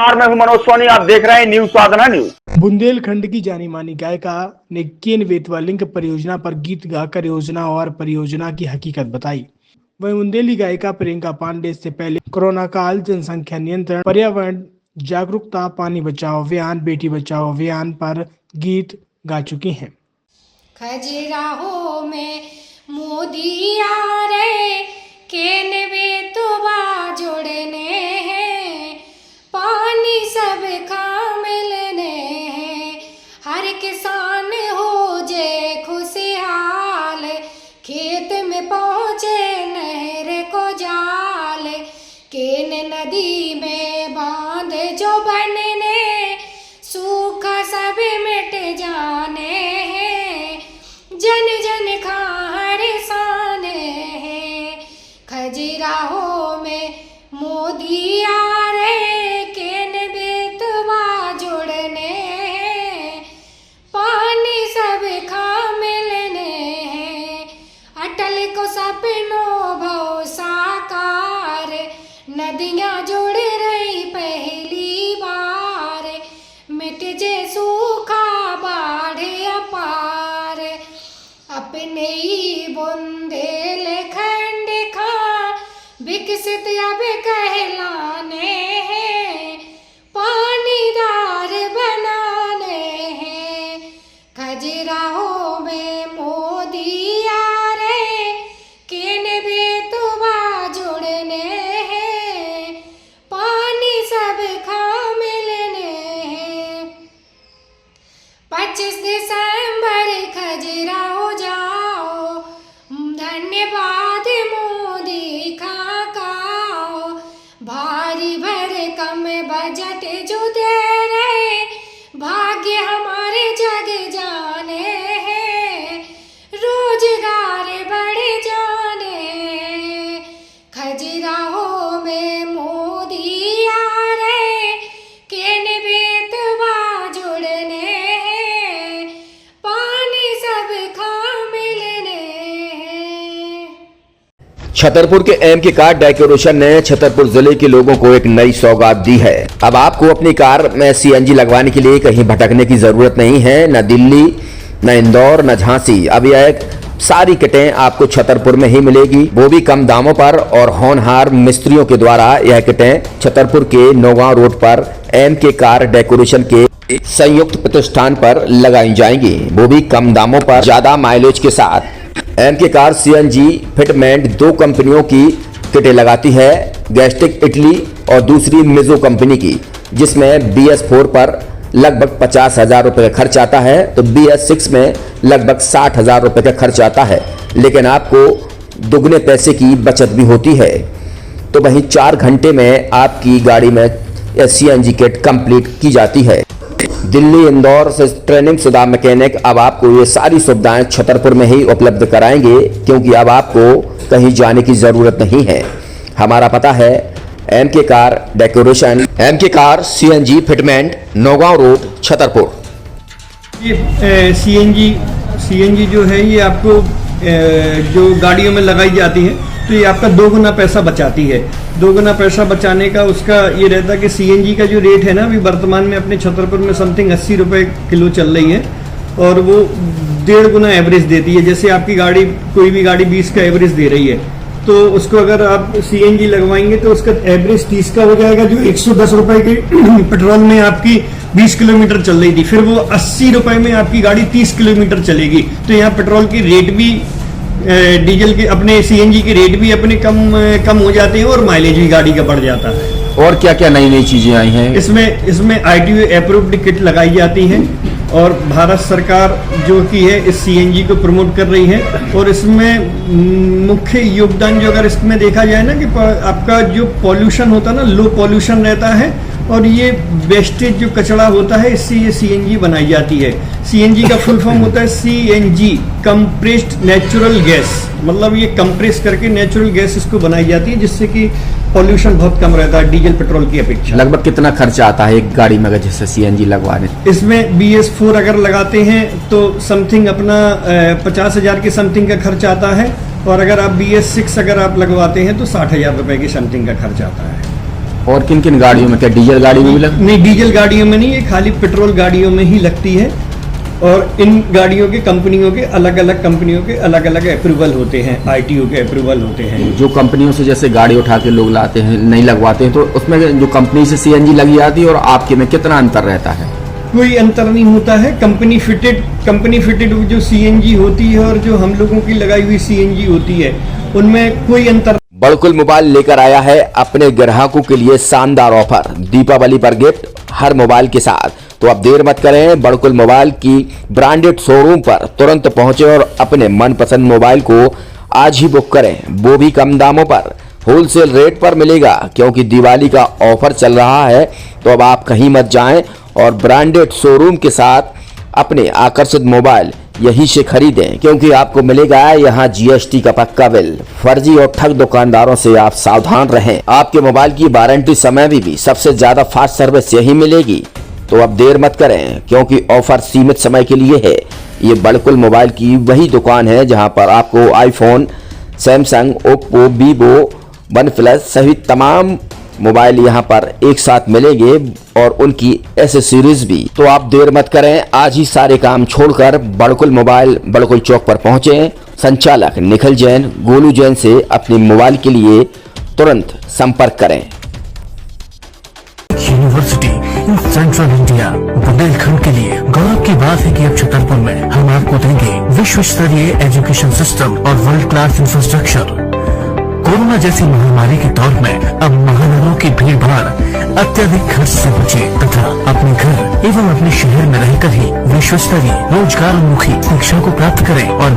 मैं हूं मनोज सोनी, आप देख रहे हैं न्यूज साधना न्यूज। बुंदेलखंड की जानी मानी गायिका ने केन बेतवा लिंक परियोजना पर गीत गाकर योजना और परियोजना की हकीकत बताई। वहीं बुंदेली गायिका प्रियंका पांडे से पहले कोरोना काल, जनसंख्या नियंत्रण, पर्यावरण जागरूकता, पानी बचाओ अभियान, बेटी बचाओ अभियान पर गीत गा चुकी हैं। खजुराहो में मोदी आ रहे, केन बेतवा जोड़ने हैं, पानी सब का मिलने हैं, हर किसान हो जे खुशहाल, खेत में पहुँचे नहर को जाल, केन नदी में बांध जो बनने, सूखा सब मिट जाने हैं, जन जन का हर सान है। खजुराहो में मोदी आ रहे, केन बेतवा जोड़ने हैं, पानी सब का मिलने हैं, अटल को सपनों भव साकार, नदियाँ जुड़ रही पहली बार, मिट जे सूखा बाढ़ अपार, अपने ही बुंदेलखंड का विकसित अब कहलाने हैं, पानीदार बनाने हैं। खजुराहो में मोदी आ रहे, केन बेतवा जोड़ने हैं, पानी सब का मिलने हैं। 25 दिसंबर खजुराहो जाओ, धन्यवाद मोदी का गाओ, भारी भरकम बजट जो दे रहे, भाग्य हमारे जग जाने हैं, रोजगार बढ़ जाने। खजुराहो में मोदी आ रहे, केन बेतवा जोड़ने हैं, पानी सब का मिलने हैं। छतरपुर के एमके कार डेकोरेशन ने छतरपुर जिले के लोगों को एक नई सौगात दी है। अब आपको अपनी कार में सीएनजी लगवाने के लिए कहीं भटकने की जरूरत नहीं है, न दिल्ली, न इंदौर, न झांसी। अब यह सारी किटें आपको छतरपुर में ही मिलेगी, वो भी कम दामों पर, और होनहार मिस्त्रियों के द्वारा यह किटें छतरपुर के नौगांव रोड पर एमके कार डेकोरेशन के संयुक्त प्रतिष्ठान पर लगाई जाएंगी, वो भी कम दामों पर, ज्यादा माइलेज के साथ। एमके कार सीएनजी फिटमेंट 2 कंपनियों की किटें लगाती है, गैस्टिक इटली और दूसरी मिजो कंपनी की, जिसमें BS4 पर लगभग 50,000 रुपये का खर्च आता है, तो BS6 में लगभग 60,000 रुपये का खर्च आता है, लेकिन आपको दुगने पैसे की बचत भी होती है। तो वहीं 4 घंटे में आपकी गाड़ी में सीएनजी किट कंप्लीट की जाती है। दिल्ली, इंदौर से ट्रेनिंग शुदा मैकेनिक अब आपको ये सारी सुविधाएं छतरपुर में ही उपलब्ध कराएंगे, क्योंकि अब आपको कहीं जाने की जरूरत नहीं है। हमारा पता है MK car decoration, MK car CNG fitment, Naugaon road, Chhatarpur. ये सीएनजी जो है ये आपको जो गाड़ियों में लगाई जाती है, तो ये आपका 2 गुना पैसा बचाती है। 2 गुना पैसा बचाने का उसका ये रहता है कि सीएनजी का जो रेट है ना, अभी वर्तमान में अपने छतरपुर में समथिंग 80 रुपये किलो चल रही है, और वो 1.5 गुना एवरेज देती है। जैसे आपकी गाड़ी, कोई भी गाड़ी 20 का एवरेज दे रही है, तो उसको अगर आप सीएनजी लगवाएंगे तो उसका एवरेज 30 का हो जाएगा, जो 110 रुपए के पेट्रोल में आपकी 20 किलोमीटर चल रही थी, फिर वो 80 रुपए में आपकी गाड़ी 30 किलोमीटर चलेगी। तो यहाँ पेट्रोल की रेट भी, डीजल के, अपने सीएनजी के रेट भी अपने कम हो जाते हैं, और माइलेज भी गाड़ी का बढ़ जाता है। और क्या क्या नई नई चीजें आई हैं इसमें ITO अप्रूव्ड किट लगाई जाती है, और भारत सरकार जो की है इस सीएनजी को प्रमोट कर रही है। और इसमें मुख्य योगदान जो अगर इसमें देखा जाए ना, कि आपका जो पॉल्यूशन होता है ना, लो पॉल्यूशन रहता है, और ये वेस्टेज जो कचरा होता है, इससे ये सीएनजी बनाई जाती है। सीएनजी का फुल फॉर्म होता है CNG, कंप्रेस्ड नेचुरल गैस, मतलब ये कंप्रेस करके नेचुरल गैस इसको बनाई जाती है, जिससे कि पॉल्यूशन बहुत कम रहता है डीजल पेट्रोल की अपेक्षा। लगभग कितना खर्चा आता है एक गाड़ी में अगर जैसे सीएनजी लगवाने? इसमें BS4 अगर लगाते हैं तो समथिंग अपना 50,000 के समथिंग का खर्च आता है, और अगर आप BS6 अगर आप लगवाते हैं तो 60,000 रुपए की समथिंग का खर्च आता है। और किन किन गाड़ियों में, क्या डीजल गाड़ी में भी नहीं, डीजल गाड़ियों में नहीं, ये खाली पेट्रोल गाड़ियों में ही लगती है। और इन गाड़ियों के कंपनियों के अलग अलग कंपनियों के अलग अलग अप्रूवल होते हैं, आरटीओ के अप्रूवल होते हैं। जो कंपनियों से जैसे गाड़ी उठा के लोग लाते हैं, नहीं लगवाते हैं, तो उसमें जो कंपनी से सीएनजी लगी जाती है और आपके में कितना अंतर रहता है? कोई अंतर नहीं होता है। कंपनी फिटेड जो सीएनजी होती है और जो हम लोगों की लगाई हुई सीएनजी होती है, उनमें कोई अंतर। बड़कुल मोबाइल लेकर आया है अपने ग्राहकों के लिए शानदार ऑफर, दीपावली पर गिफ्ट हर मोबाइल के साथ। तो अब देर मत करें, बड़कुल मोबाइल की ब्रांडेड शोरूम पर तुरंत पहुंचे और अपने मनपसंद मोबाइल को आज ही बुक करें, वो भी कम दामों पर, होलसेल रेट पर मिलेगा। क्योंकि दिवाली का ऑफर चल रहा है, तो अब आप कहीं मत जाएं और ब्रांडेड शोरूम के साथ अपने आकर्षित मोबाइल यहीं से खरीदें, क्योंकि आपको मिलेगा यहाँ जीएसटी का पक्का बिल। फर्जी और ठग दुकानदारों से आप सावधान रहें। आपके मोबाइल की वारंटी समय में भी सबसे ज्यादा फास्ट सर्विस यही मिलेगी। तो अब देर मत करें, क्योंकि ऑफर सीमित समय के लिए है। ये बड़कुल मोबाइल की वही दुकान है जहां पर आपको iPhone, Samsung, Oppo, Vivo, OnePlus सहित तमाम मोबाइल यहां पर एक साथ मिलेंगे और उनकी एसेसरीज भी। तो आप देर मत करें, आज ही सारे काम छोड़कर बड़कुल मोबाइल बड़कुल चौक पर पहुंचे। संचालक निखिल जैन, गोलू जैन से अपने मोबाइल के लिए तुरंत संपर्क करें। University in central India Bundelkhand के लिए गौरव की बात है कि अब छतरपुर में हम आपको देंगे विश्व स्तरीय एजुकेशन सिस्टम और वर्ल्ड क्लास इंफ्रास्ट्रक्चर। कोरोना जैसी महामारी के दौर में अब महानगरों की भीड़ भाड़ अत्यधिक खर्च से बचे तथा अपने घर एवं अपने शहर में रहकर ही विश्व स्तरीय रोजगार उन्मुखी शिक्षा को प्राप्त करें और